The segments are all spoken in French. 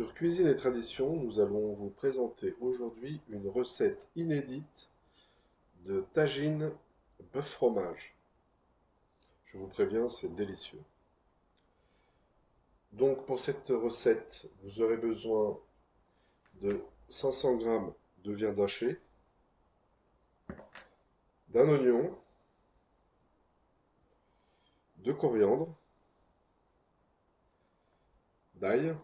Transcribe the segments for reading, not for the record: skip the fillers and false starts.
Sur Cuisine et Tradition, nous allons vous présenter aujourd'hui une recette inédite de tagine bœuf fromage. Je vous préviens, c'est délicieux. Donc pour cette recette, vous aurez besoin de 500 g de viande hachée, d'un oignon, de coriandre, d'ail.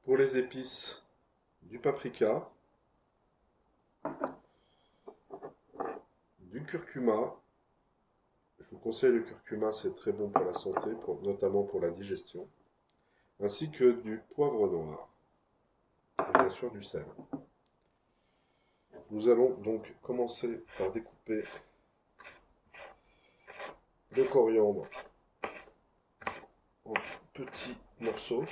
Pour les épices, du paprika, du curcuma. Je vous conseille le curcuma, c'est très bon pour la santé, notamment pour la digestion, ainsi que du poivre noir, et bien sûr du sel. Nous allons donc commencer par découper le coriandre en petits morceaux.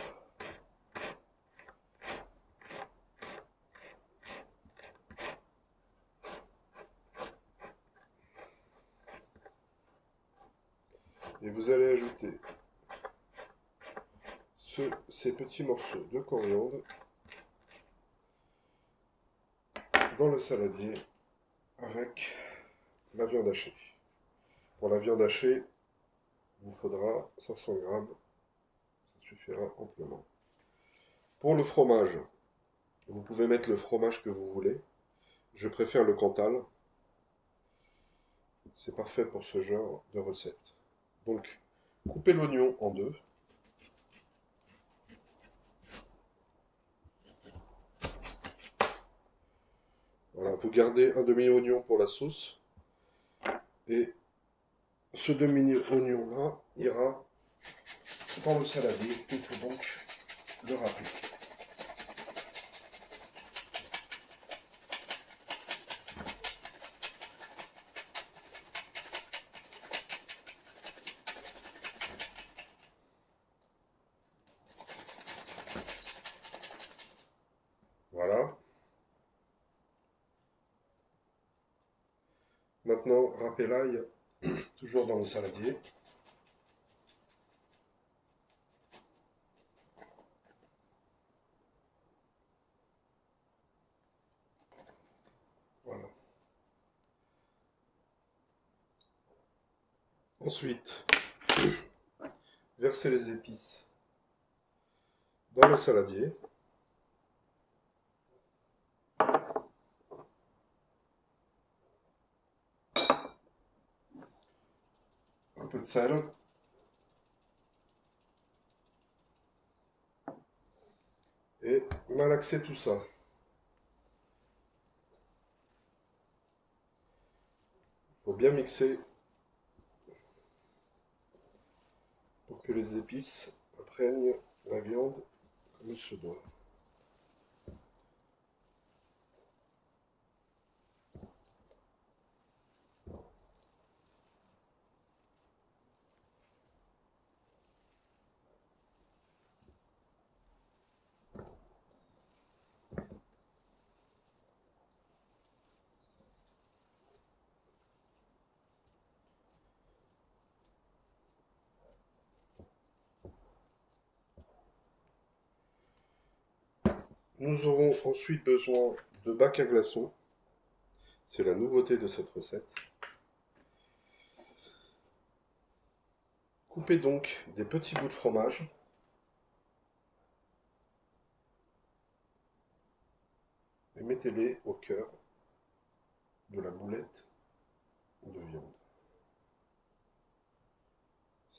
Et vous allez ajouter ces petits morceaux de coriandre dans le saladier avec la viande hachée. Pour la viande hachée, il vous faudra 500 g, ça suffira amplement. Pour le fromage, vous pouvez mettre le fromage que vous voulez. Je préfère le Cantal. C'est parfait pour ce genre de recette. Donc, coupez l'oignon en deux. Voilà, vous gardez un demi-oignon pour la sauce. Et ce demi-oignon-là ira dans le saladier. Il faut donc le râper. Voilà. Maintenant, râpez l'ail, toujours dans le saladier. Voilà. Ensuite, versez les épices dans le saladier. Un peu de sel. Et malaxer tout ça. Il faut bien mixer pour que les épices imprègnent la viande comme il se doit. Nous aurons ensuite besoin de bac à glaçons. C'est la nouveauté de cette recette. Coupez donc des petits bouts de fromage. Et mettez-les au cœur de la boulette de viande.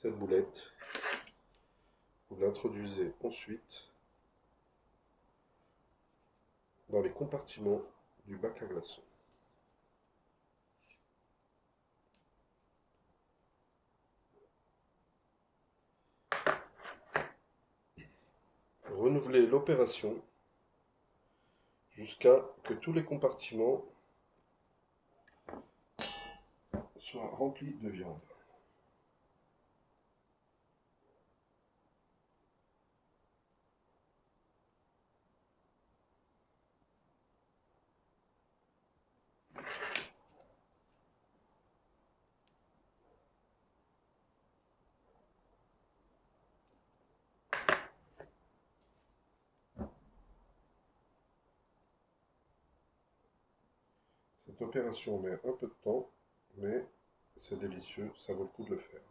Cette boulette, vous l'introduisez ensuite dans les compartiments du bac à glaçons. Renouvelez l'opération jusqu'à ce que tous les compartiments soient remplis de viande. Cette opération met un peu de temps, mais c'est délicieux, ça vaut le coup de le faire.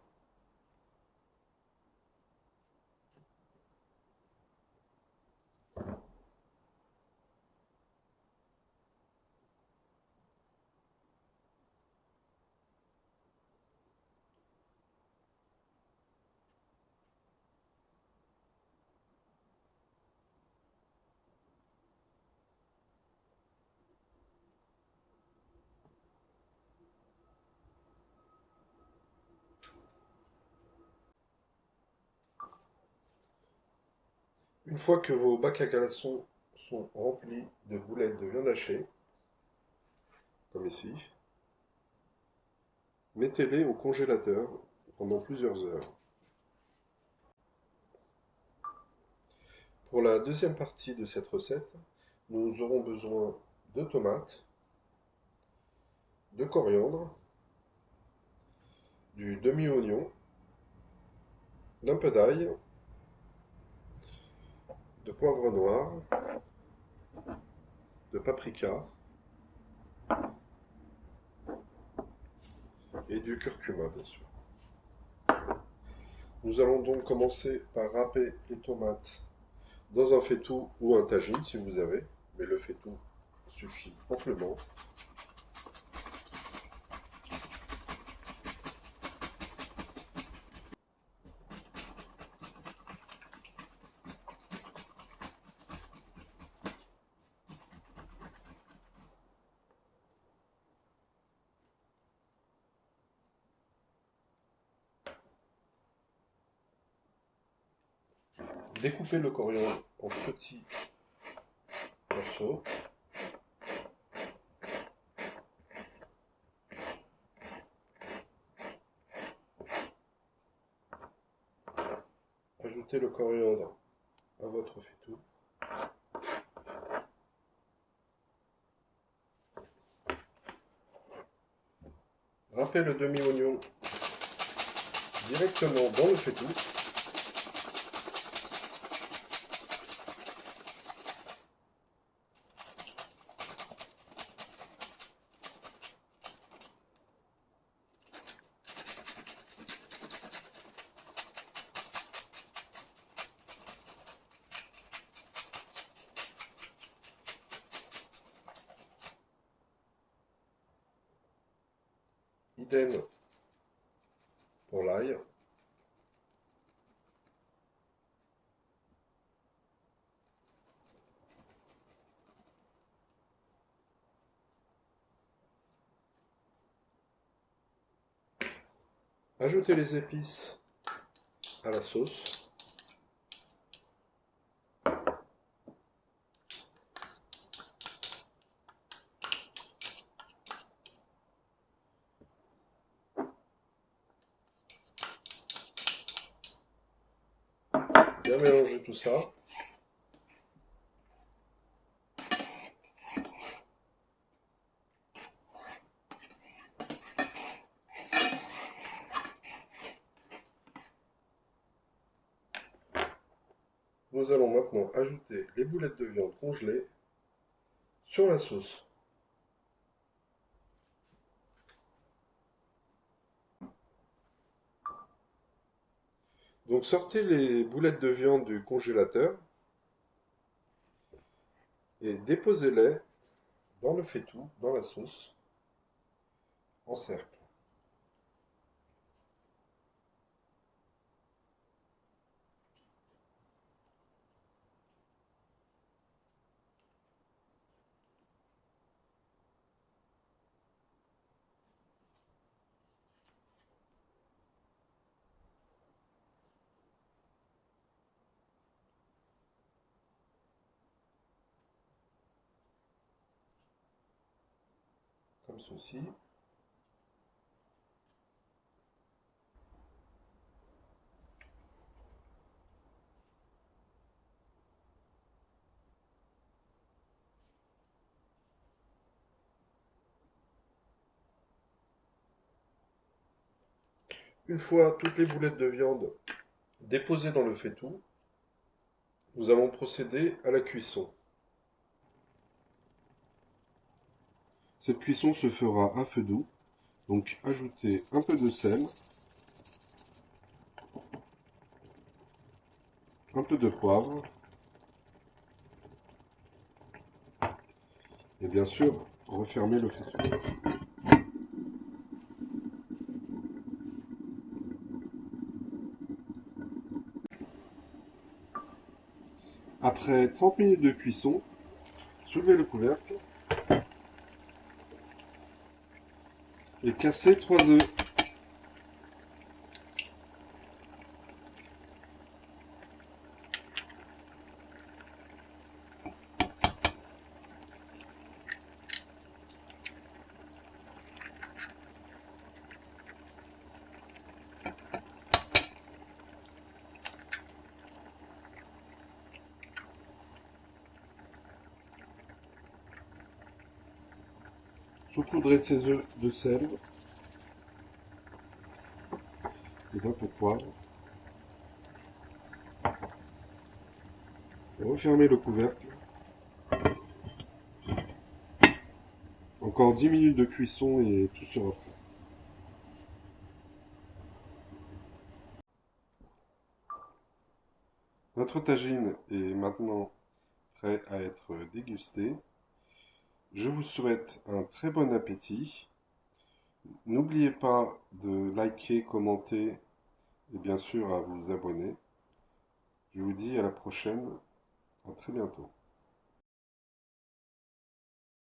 Une fois que vos bacs à glaçons sont remplis de boulettes de viande hachée, comme ici, mettez-les au congélateur pendant plusieurs heures. Pour la deuxième partie de cette recette, nous aurons besoin de tomates, de coriandre, du demi-oignon, d'un peu d'ail, de poivre noir, de paprika et du curcuma, bien sûr. Nous allons donc commencer par râper les tomates dans un faitout ou un tagine si vous avez, mais le faitout suffit amplement. Découpez le coriandre en petits morceaux. Ajoutez le coriandre à votre faitout. Râpez le demi-oignon directement dans le faitout. Idem pour l'ail. Ajoutez les épices à la sauce. Bien mélanger tout ça. Nous allons maintenant ajouter les boulettes de viande congelées sur la sauce. Donc sortez les boulettes de viande du congélateur et déposez-les dans le faitout, dans la sauce, en cercle. Comme ceci. Une fois toutes les boulettes de viande déposées dans le faitout, nous allons procéder à la cuisson. Cette cuisson se fera à feu doux. Donc ajoutez un peu de sel, un peu de poivre et bien sûr refermez le four. Après 30 minutes de cuisson, soulevez le couvercle et cassez 3 œufs. Saupoudrez ces œufs de sel et d'un peu de poivre. Refermez le couvercle. Encore 10 minutes de cuisson et tout sera prêt. Notre tagine est maintenant prêt à être dégusté. Je vous souhaite un très bon appétit. N'oubliez pas de liker, commenter et bien sûr à vous abonner. Je vous dis à la prochaine, à très bientôt.